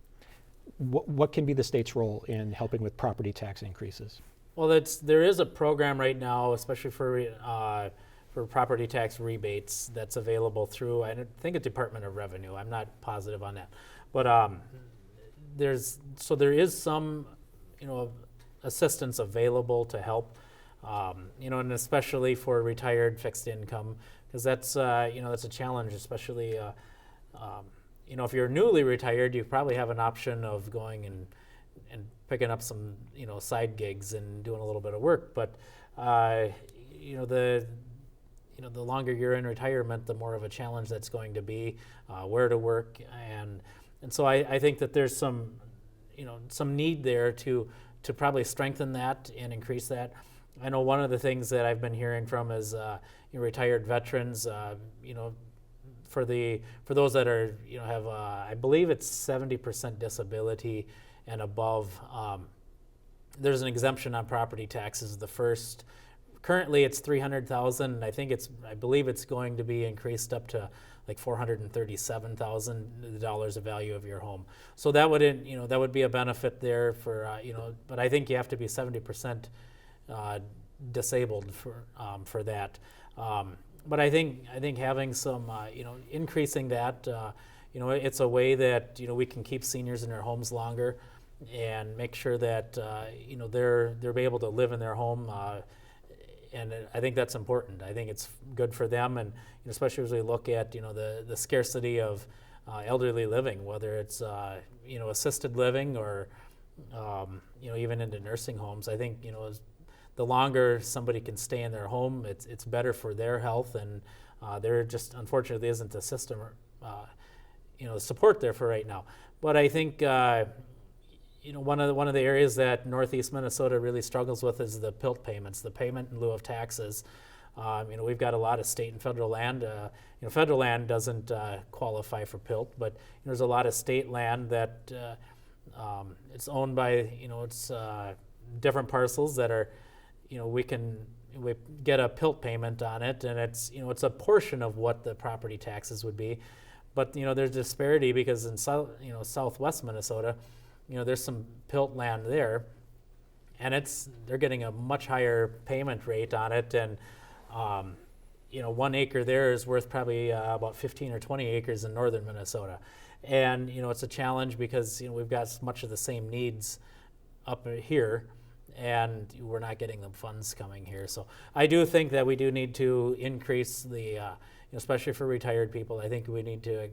What can be the state's role in helping with property tax increases? Well, there is a program right now, especially for for property tax rebates that's available through, I think, a Department of Revenue. I'm not positive on that, but there is some, assistance available to help, and especially for retired fixed income, because that's that's a challenge, especially if you're newly retired, you probably have an option of going and picking up some side gigs and doing a little bit of work, but the longer you're in retirement, the more of a challenge that's going to be, where to work, and so I think that there's some need there to probably strengthen that and increase that. I know one of the things that I've been hearing from is retired veterans, for those that are have I believe it's 70% disability and above. There's an exemption on property taxes. Currently it's $300,000. I believe it's going to be increased up to like $437,000 of value of your home. So that would be a benefit there for but I think you have to be 70% disabled for that. But I think having some increasing that it's a way that we can keep seniors in their homes longer and make sure that they're able to live in their home. And I think that's important. I think it's good for them, and especially as we look at the scarcity of elderly living, whether it's assisted living or even into nursing homes. I think the longer somebody can stay in their home, it's better for their health, and there just unfortunately isn't the system support there for right now. But I think one of the areas that Northeast Minnesota really struggles with is the PILT payments, the payment in lieu of taxes. We've got a lot of state and federal land. Federal land doesn't qualify for PILT, but there's a lot of state land that it's owned by it's different parcels that are we get a PILT payment on it, and it's a portion of what the property taxes would be. But there's disparity because in southwest Minnesota, there's some PILT land there, and they're getting a much higher payment rate on it, and 1 acre there is worth probably about 15 or 20 acres in northern Minnesota, and it's a challenge because we've got much of the same needs up here, and we're not getting the funds coming here. So I do think that we do need to increase the, especially for retired people. I think we need to,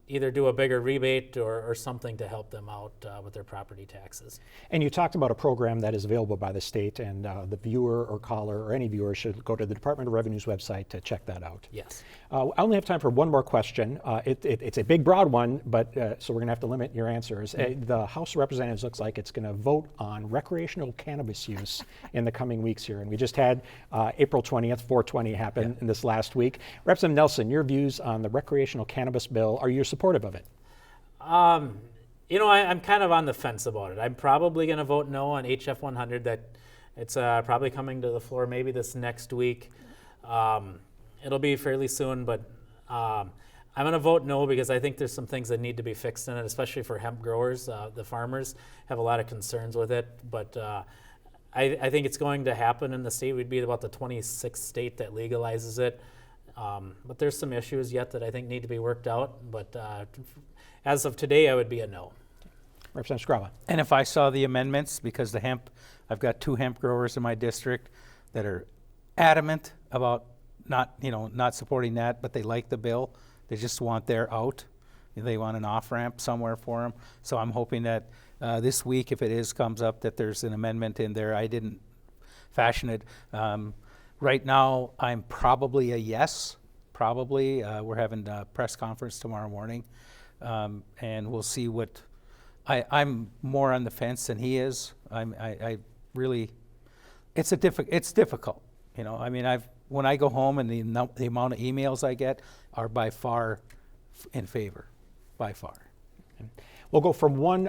either do a bigger rebate or something to help them out with their property taxes. And you talked about a program that is available by the state, and the viewer or caller or any viewer should go to the Department of Revenue's website to check that out. Yes. I only have time for one more question. It's a big, broad one, but so we're going to have to limit your answers. The House of Representatives looks like it's going to vote on recreational cannabis use in the coming weeks here. And we just had April 20th, 420 happen in this last week. Representative Nelson, your views on the recreational cannabis bill, are you supportive of it? I'm kind of on the fence about it. I'm probably going to vote no on HF 100. That it's probably coming to the floor maybe this next week. It'll be fairly soon, but I'm going to vote no because I think there's some things that need to be fixed in it, especially for hemp growers. The farmers have a lot of concerns with it, but I think it's going to happen in the state. We'd be about the 26th state that legalizes it. But there's some issues yet that I think need to be worked out. But as of today, I would be a no. Representative Skraba. And if I saw the amendments, because I've got 2 hemp growers in my district that are adamant about not supporting that, but they like the bill. They just want their out. They want an off-ramp somewhere for them. So I'm hoping that this week, if it comes up, that there's an amendment in there. I didn't fashion it. Right now, I'm probably a yes. Probably. We're having a press conference tomorrow morning, and we'll see what. I'm more on the fence than he is. I really. It's difficult. When I go home and the amount of emails I get are by far in favor, by far. We'll go from one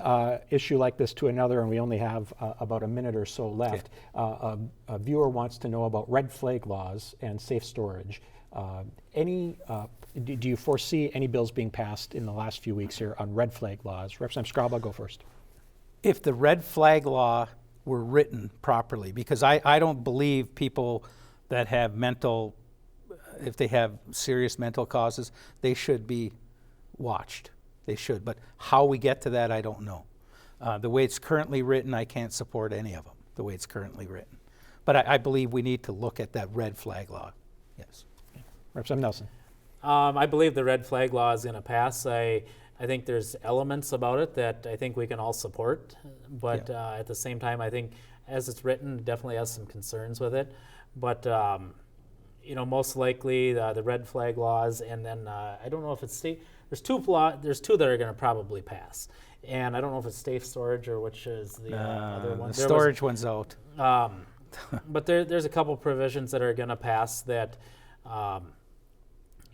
issue like this to another, and we only have about a minute or so left. A viewer wants to know about red flag laws and safe storage. Do you foresee any bills being passed in the last few weeks here on red flag laws? Representative Skraba, go first. If the red flag law were written properly, because I don't believe people that have mental, if they have serious mental causes, they should be watched. They should. But how we get to that, I don't know. The way it's currently written, I can't support any of them, the way it's currently written. But I believe we need to look at that red flag law. Yes. Representative Nelson. I believe the red flag law is going to pass. I think there's elements about it that I think we can all support, but at the same time, I think as it's written, it definitely has some concerns with it. But most likely the red flag laws, and then I don't know if it's state. There's two that are going to probably pass, and I don't know if it's safe storage or which is the other one. The storage one's out. But there's a couple provisions that are going to pass that.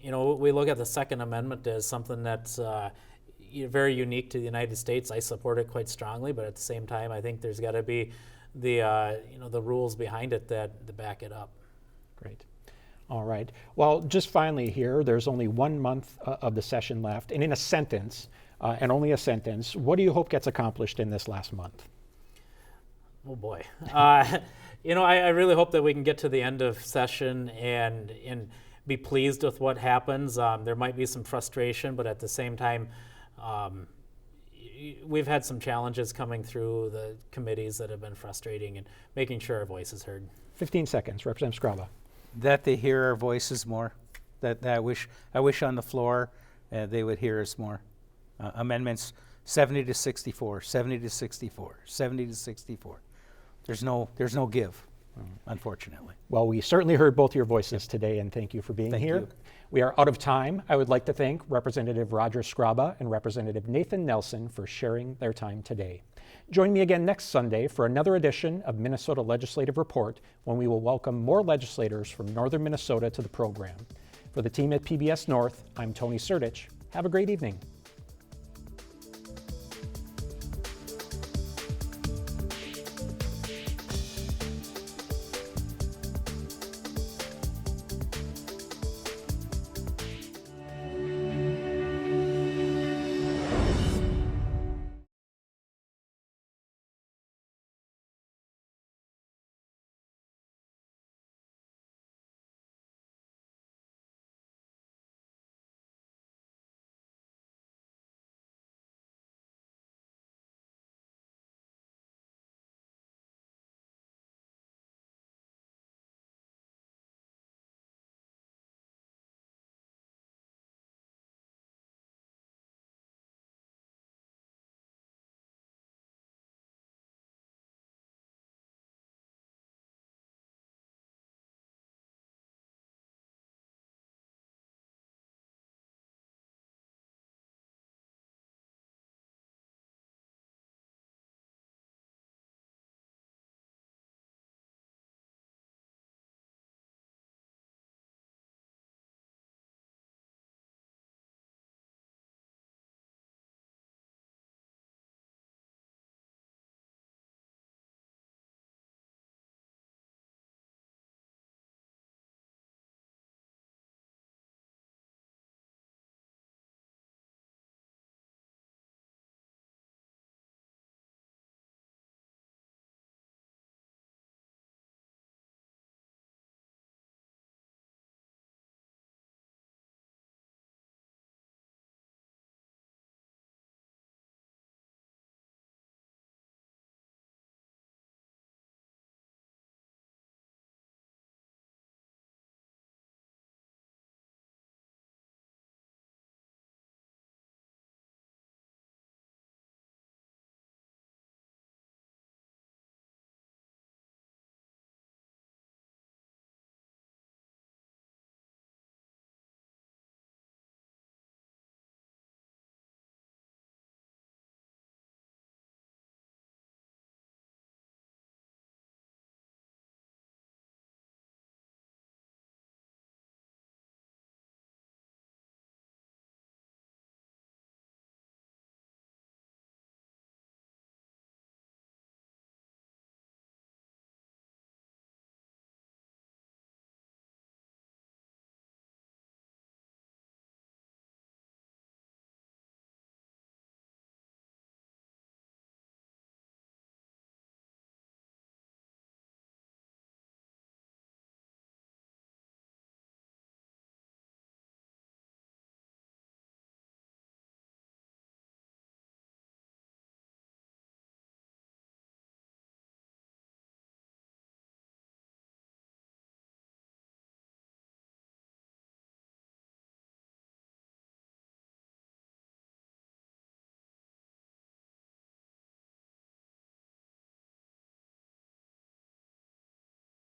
We look at the Second Amendment as something that's very unique to the United States. I support it quite strongly, but at the same time, I think there's got to be the rules behind it that back it up. Great. All right. Well, just finally here, there's only 1 month of the session left, and in a sentence, and only a sentence, what do you hope gets accomplished in this last month? Oh boy. I really hope that we can get to the end of session and be pleased with what happens. There might be some frustration, but at the same time, we've had some challenges coming through the committees that have been frustrating and making sure our voice is heard. 15 seconds. Representative Skraba. That they hear our voices more. That I wish on the floor they would hear us more. Amendments 70 to 64, 70 to 64, 70 to 64. There's no give, unfortunately. Well, we certainly heard both your voices today, and thank you for being here. You. We are out of time. I would like to thank Representative Roger Skraba and Representative Nathan Nelson for sharing their time today. Join me again next Sunday for another edition of Minnesota Legislative Report, when we will welcome more legislators from northern Minnesota to the program. For the team at PBS North, I'm Tony Sertich. Have a great evening.